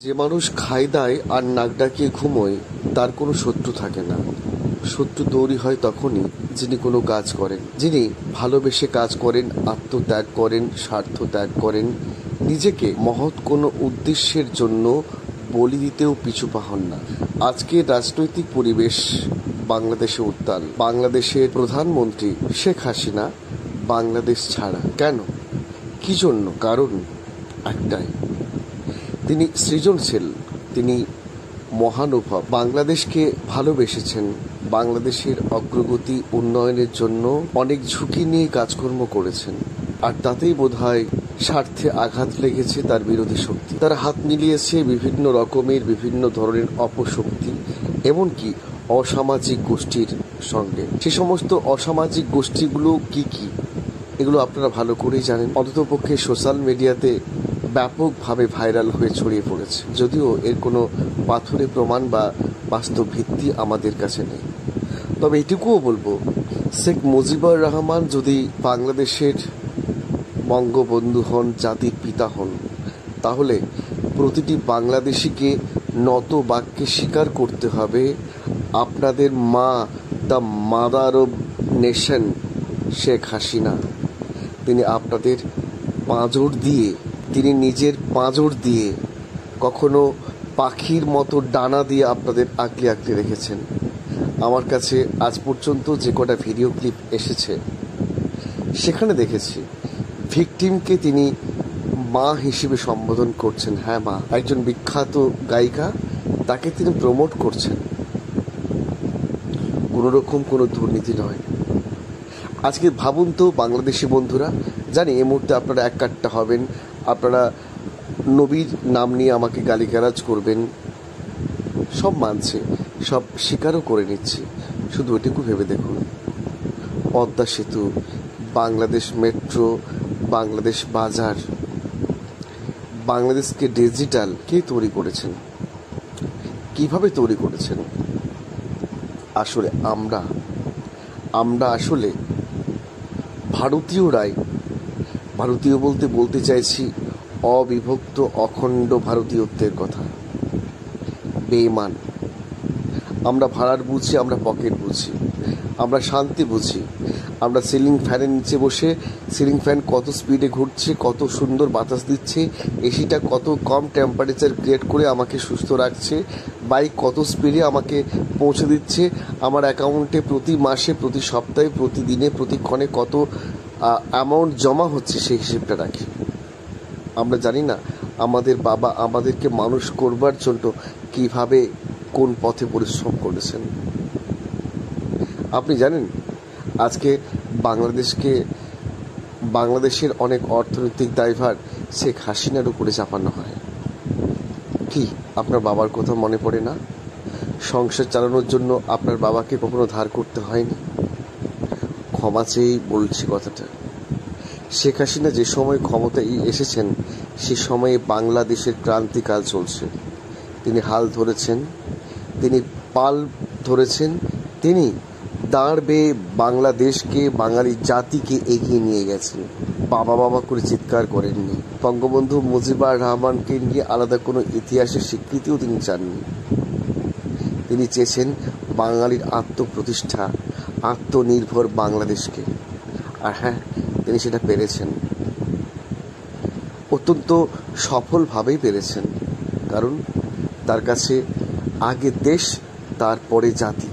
যে মানুষ খায় দায় আর নাক ডাকিয়ে ঘুমোয় তার কোনো শত্রু থাকে না। শত্রু তৈরি হয় তখনই যিনি কোনো কাজ করেন, যিনি ভালোবেসে কাজ করেন, আত্মত্যাগ করেন, স্বার্থ ত্যাগ করেন, নিজেকে মহৎ কোনো উদ্দেশ্যের জন্য বলি দিতেও পিছু পা হন না। আজকের রাজনৈতিক পরিবেশ বাংলাদেশে উত্তাল। বাংলাদেশের প্রধানমন্ত্রী শেখ হাসিনা বাংলাদেশ ছাড়া। কেন, কি জন্য? কারণ একটাই, তিনি সৃজনশীল, তিনি মহানুভব। বাংলাদেশকে ভালোবেসেছেন, বাংলাদেশের অগ্রগতি উন্নয়নের জন্য অনেক ঝুঁকি নিয়ে কাজকর্ম করেছেন। আর তাতেই বোধহয় স্বার্থে আঘাত লেগেছে তার বিরোধী শক্তি। তারা হাত মিলিয়েছে বিভিন্ন রকমের বিভিন্ন ধরনের অপশক্তি, এমনকি অসামাজিক গোষ্ঠীর সঙ্গে। সে সমস্ত অসামাজিক গোষ্ঠীগুলো কি কি এগুলো আপনারা ভালো করেই জানেন। অন্ততপক্ষে সোশ্যাল মিডিয়াতে ব্যাপকভাবে ভাইরাল হয়ে ছড়িয়ে পড়েছে, যদিও এর কোনো পাথুরে প্রমাণ বা বাস্তব ভিত্তি আমাদের কাছে নেই। তবে এটুকুও বলবো, শেখ মুজিবুর রহমান যদি বাংলাদেশের বঙ্গবন্ধু হন, জাতির পিতা হন, তাহলে প্রতিটি বাংলাদেশিকে নত বাক্যে স্বীকার করতে হবে আপনাদের মা, the mother of nation Sheikh Hasina, তিনি আপনাদের পাঁজর দিয়ে, তিনি নিজের পাঁজর দিয়ে, কখনো পাখির মতো ডানা দিয়ে আপনাদের আঁকড়ে আঁকড়ে রেখেছেন। আমার কাছে আজ পর্যন্ত যে কটা ভিডিও ক্লিপ এসেছে সেখানে দেখেছি ভিকটিমকে তিনি মা হিসেবে সম্বোধন করছেন। হ্যাঁ, মা, একজন বিখ্যাত গায়িকা, তাকে তিনি প্রমোট করছেন। কোনোরকম কোনো দুর্নীতি নয়। আজকে ভাবুন তো বাংলাদেশি বন্ধুরা, জানি এই মুহূর্তে আপনারা এক কাট্টা হবেন, আপনারা নবীর নাম নিয়ে আমাকে গালিগালাজ করবেন, সব মানছে, সব স্বীকারও করে নিচ্ছি। শুধু ওইটুকু ভেবে দেখুন, পদ্মা সেতু, বাংলাদেশ মেট্রো, বাংলাদেশ বাজার, বাংলাদেশকে ডিজিটাল কে তৈরি করেছেন, কিভাবে তৈরি করেছেন? আসলে আমরা আসলে ভারতীয়রাই, ভারতীয় বলতে চাইছি অবিভক্ত অখণ্ড ভারতীয়ত্বের কথা। বেঈমান। আমরা ভাড়ার বুঝি, আমরা পকেট বুঝি, আমরা শান্তি বুঝি। আমরা সিলিং ফ্যানের নিচে বসে, সিলিং ফ্যান কত স্পিডে ঘুরছে, কত সুন্দর বাতাস দিচ্ছে, এসিটা কত কম টেম্পারেচার ক্রিয়েট করে আমাকে সুস্থ রাখছে, বাইক কত স্পিডে আমাকে পৌঁছে দিচ্ছে, আমার অ্যাকাউন্টে প্রতি মাসে, প্রতি সপ্তাহে, প্রতিদিনে, প্রতিক্ষণে কত অ্যামাউন্ট জমা হচ্ছে, সেই হিসেবটা রাখি। আমরা জানি না আমাদের বাবা আমাদেরকে মানুষ করবার জন্য কিভাবে, কোন পথে পরিশ্রম করেছেন। আপনি জানেন আজকে বাংলাদেশের অনেক অর্থনৈতিক দায়ভার শেখ হাসিনার উপরে চাপানো হয়। কি আপনার বাবার কথা মনে পড়ে না? সংসার চালানোর জন্য আপনার বাবাকে কখনো ধার করতে হয়নি? ক্ষমা চেয়েই বলছি কথাটা। শেখ হাসিনা যে সময় ক্ষমতায় এসেছেন, সে সময়ে বাংলাদেশের ক্রান্তিকাল চলছে। তিনি হাল ধরেছেন, তিনি পাল ধরেছেন, তিনি দাঁড় বেয়ে বাংলাদেশকে, বাঙালি জাতিকে এগিয়ে নিয়ে গেছেন। বাবা করে চিৎকার করেননি। বঙ্গবন্ধু মুজিবুর রহমানকে নিয়ে আলাদা কোনো ইতিহাসের স্বীকৃতিও তিনি চাননি। তিনি চেয়েছেন বাঙালির আত্মপ্রতিষ্ঠা, আত্মনির্ভর বাংলাদেশকে। আর হ্যাঁ, তিনি সেটা পেরেছেন, অত্যন্ত সফলভাবেই পেরেছেন। কারণ তার কাছে আগে দেশ, তারপরে জাতি।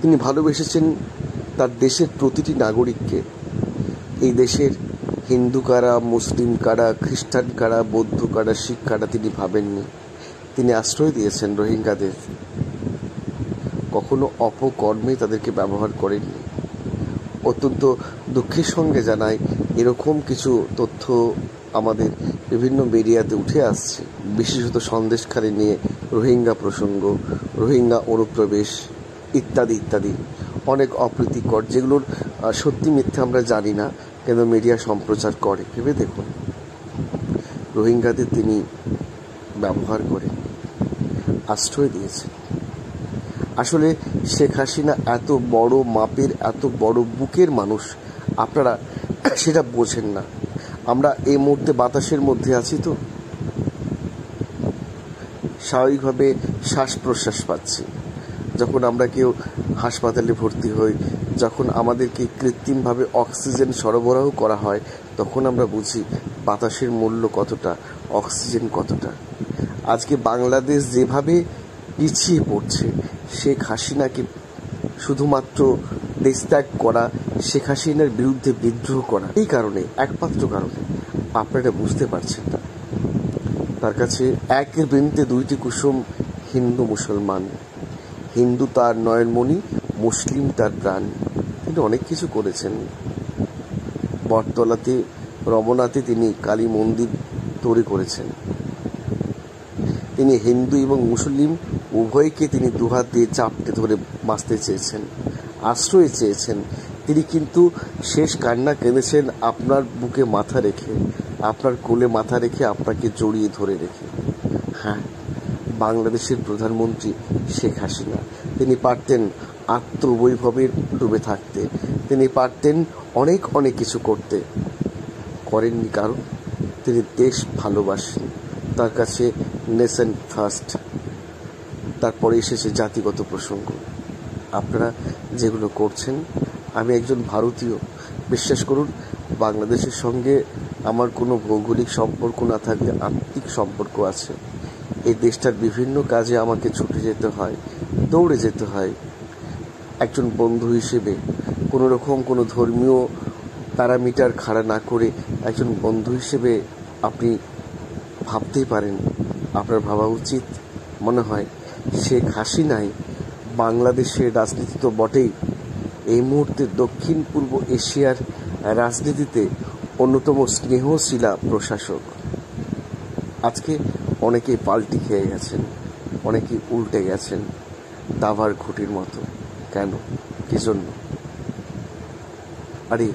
তিনি ভালোবেসেছেন তার দেশের প্রতিটি নাগরিককে। এই দেশের হিন্দু কারা, মুসলিম কারা, খ্রিস্টান কারা, বৌদ্ধ কারা, শিখ কারা তিনি ভাবেননি। তিনি আশ্রয় দিয়েছেন রোহিঙ্গাদের, কখনো অপকর্মে তাদেরকে ব্যবহার করেননি। অত্যন্ত দুঃখের সঙ্গে জানাই, এরকম কিছু তথ্য আমাদের বিভিন্ন মিডিয়াতে উঠে আসছে, বিশেষত সন্দেশখালী নিয়ে, রোহিঙ্গা প্রসঙ্গ, রোহিঙ্গা অনুপ্রবেশ ইত্যাদি ইত্যাদি, অনেক অপ্রীতিকর, যেগুলোর সত্যি মিথ্যে আমরা জানি না, কিন্তু মিডিয়া সম্প্রচার করে। ভেবে দেখুন, রোহিঙ্গাদের তিনি ব্যবহার করে আশ্রয় দিয়েছেন। আসলে শেখ হাসিনা এত বড় মাপের, এত বড় বুকের মানুষ, আপনারা সেটা বোঝেন না। আমরা এই মুহূর্তে বাতাসের মধ্যে আছি তো, স্বাভাবিকভাবে শ্বাস প্রশ্বাস পাচ্ছি। যখন আমরা কেউ হাসপাতালে ভর্তি হই, যখন আমাদেরকে কৃত্রিমভাবে অক্সিজেন সরবরাহ করা হয়, তখন আমরা বুঝি বাতাসের মূল্য কতটা, অক্সিজেন কতটা। আজকে বাংলাদেশ যেভাবে পিছিয়ে পড়ছে, শেখ হাসিনাকে শুধুমাত্র দেশত্যাগ করা, শেখ হাসিনার বিরুদ্ধে বিদ্রোহ করা, এই কারণে, একমাত্র কারণে আপনারা বুঝতে পারছেন না। তার কাছে একের বৃন্তে দুইটি কুসুম, হিন্দু মুসলমান। হিন্দু তার নয়নমণি, মুসলিম তার প্রাণ। তিনি অনেক কিছু করেছেন। বটতলাতে, রমনাতে তিনি কালী মন্দির তৈরি করেছেন। তিনি হিন্দু এবং মুসলিম উভয়কে তিনি দুহাত দিয়ে চাপটে ধরে বাঁচতে চেয়েছেন, আশ্রয় চেয়েছেন। তিনি কিন্তু শেষ কান্না কেঁদেছেন আপনার বুকে মাথা রেখে, আপনার কোলে মাথা রেখে, আপনাকে জড়িয়ে ধরে রেখে। হ্যাঁ, বাংলাদেশের প্রধানমন্ত্রী শেখ হাসিনা, তিনি পারতেন আত্মবৈভবের ডুবে থাকতে, তিনি পারতেন অনেক অনেক কিছু করতে, করেননি। কারণ তিনি দেশ ভালোবাসেন। তার কাছে নেশন ফার্স্ট, তারপরে এসেছে জাতিগত প্রসঙ্গ। আপনারা যেগুলো করছেন, আমি একজন ভারতীয়, বিশ্বাস করুন, বাংলাদেশের সঙ্গে আমার কোনো ভৌগোলিক সম্পর্ক না থাকলে আত্মিক সম্পর্ক আছে। এই দেশটার বিভিন্ন কাজে আমাকে ছুটে যেতে হয়, দৌড়ে যেতে হয়। একজন বন্ধু হিসেবে কোনো রকম কোনো ধর্মীয় প্যারামিটার খাড়া না করে একজন বন্ধু হিসেবে আপনি ভাবতেই পারেন, আপনার ভাবা উচিত, মনে হয় শেখ হাসিনাই বাংলাদেশের রাজনীতি তো বটেই, এই মুহূর্তে দক্ষিণ পূর্ব এশিয়ার রাজনীতিতে অন্যতম স্নেহশীলা প্রশাসক। আজকে অনেকেই পাল্টি খেয়ে গেছেন, অনেকেই উল্টে গেছেন দাবার ঘুটির মতো। কেন? কি জন্য? আরে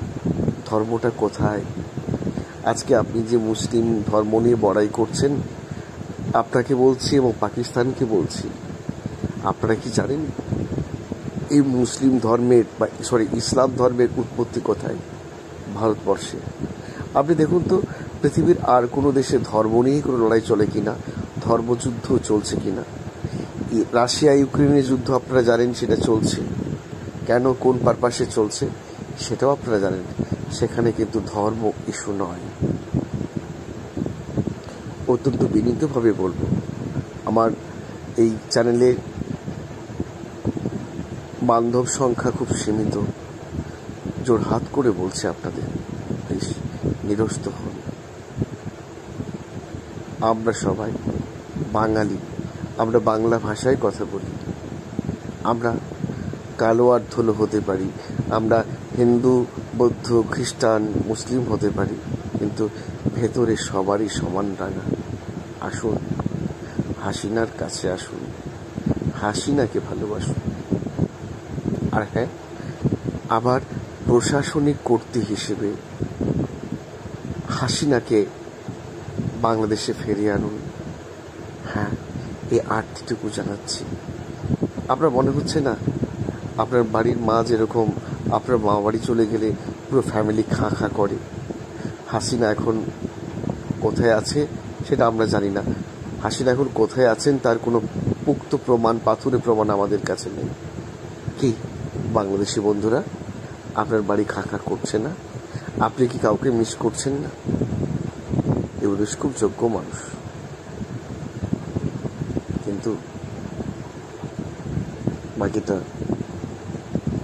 ধর্মটা কোথায়? আজকে আপনি যে মুসলিম ধর্ম নিয়ে বড়াই করছেন, আপনাকে বলছি এবং পাকিস্তানকে বলছি, আপনারা কি জানেন এই মুসলিম ধর্মের ইসলাম ধর্মের উৎপত্তি কোথায়? ভারতবর্ষে। আপনি দেখুন তো পৃথিবীর আর কোনো দেশে ধর্ম নিয়ে কোনো লড়াই চলে কিনা, ধর্মযুদ্ধ চলছে কিনা। রাশিয়া ইউক্রেনের যুদ্ধ আপনারা জানেন, সেটা চলছে কেন, কোন পারপাসে চলছে সেটাও আপনারা জানেন। সেখানে কিন্তু ধর্ম ইস্যু নয়। অত্যন্ত বিনীতভাবে বলবো, আমার এই চ্যানেলের বান্ধব সংখ্যা খুব সীমিত, জোর হাত করে বলছে আপনাদের, প্লিজ নিরস্ত হন। আমরা সবাই বাঙালি, আমরা বাংলা ভাষায় কথা বলি। আমরা কালো আর ধুলো হতে পারি, আমরা হিন্দু, বৌদ্ধ, খ্রিস্টান, মুসলিম হতে পারি, কিন্তু ভেতরে সবারই সমান রাঙা। আসুন, হাসিনার কাছে আসুন, হাসিনাকে ভালোবাসুন। আর হ্যাঁ, আবার প্রশাসনিক কর্তৃ হিসেবে হাসিনাকে বাংলাদেশে ফিরিয়ে আনুন। হ্যাঁ, এই আর্তিটুকু জানাচ্ছি। আপনার মনে হচ্ছে না আপনার বাড়ির মা যেরকম আপনার মা বাড়ি চলে গেলে পুরো ফ্যামিলি খাঁ খাঁ করে? হাসিনা এখন কোথায় আছে সেটা আমরা জানি না। হাসিনা এখন কোথায় আছেন তার কোনো পুক্ত প্রমাণ, পাথুরে প্রমাণ আমাদের কাছে নেই। কি বাংলাদেশি বন্ধুরা, আপনার বাড়ি খাঁ খাঁ করছে না? আপনি কি কাউকে মিস করছেন না? ইউনুস খুব যোগ্য মানুষ, কিন্তু বাকিটা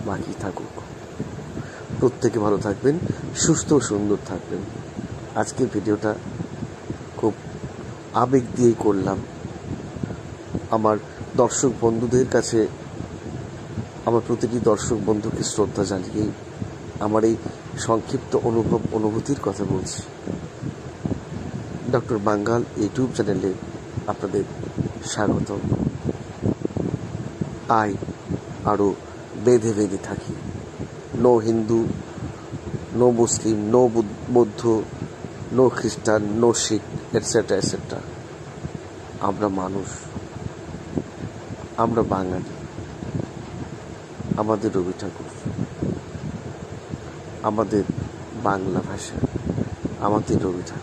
বাকি থাকুক। প্রত্যেকে ভালো থাকবেন, সুস্থ ও সুন্দর থাকবেন। আজকের ভিডিওটা খুব আবেগ দিয়েই করলাম। আমার দর্শক বন্ধুদের কাছে, আমার প্রতিটি দর্শক বন্ধুকে শ্রদ্ধা জানিয়েই আমার এই সংক্ষিপ্ত অনুভূতির কথা বলছি। ডক্টর বাঙ্গাল ইউটিউব চ্যানেলে আপনাদের স্বাগত। আরও বেঁধে বেঁধে থাকি। নো হিন্দু, নো মুসলিম, নো বৌদ্ধ, নো খ্রিস্টান, নো শিখ, এটসেট্রা এটসেট্রা। আমরা মানুষ, আমরা বাঙালি। আমাদের রবি ঠাকুর, আমাদের বাংলা ভাষা, আমাদের রবি ঠাকুর।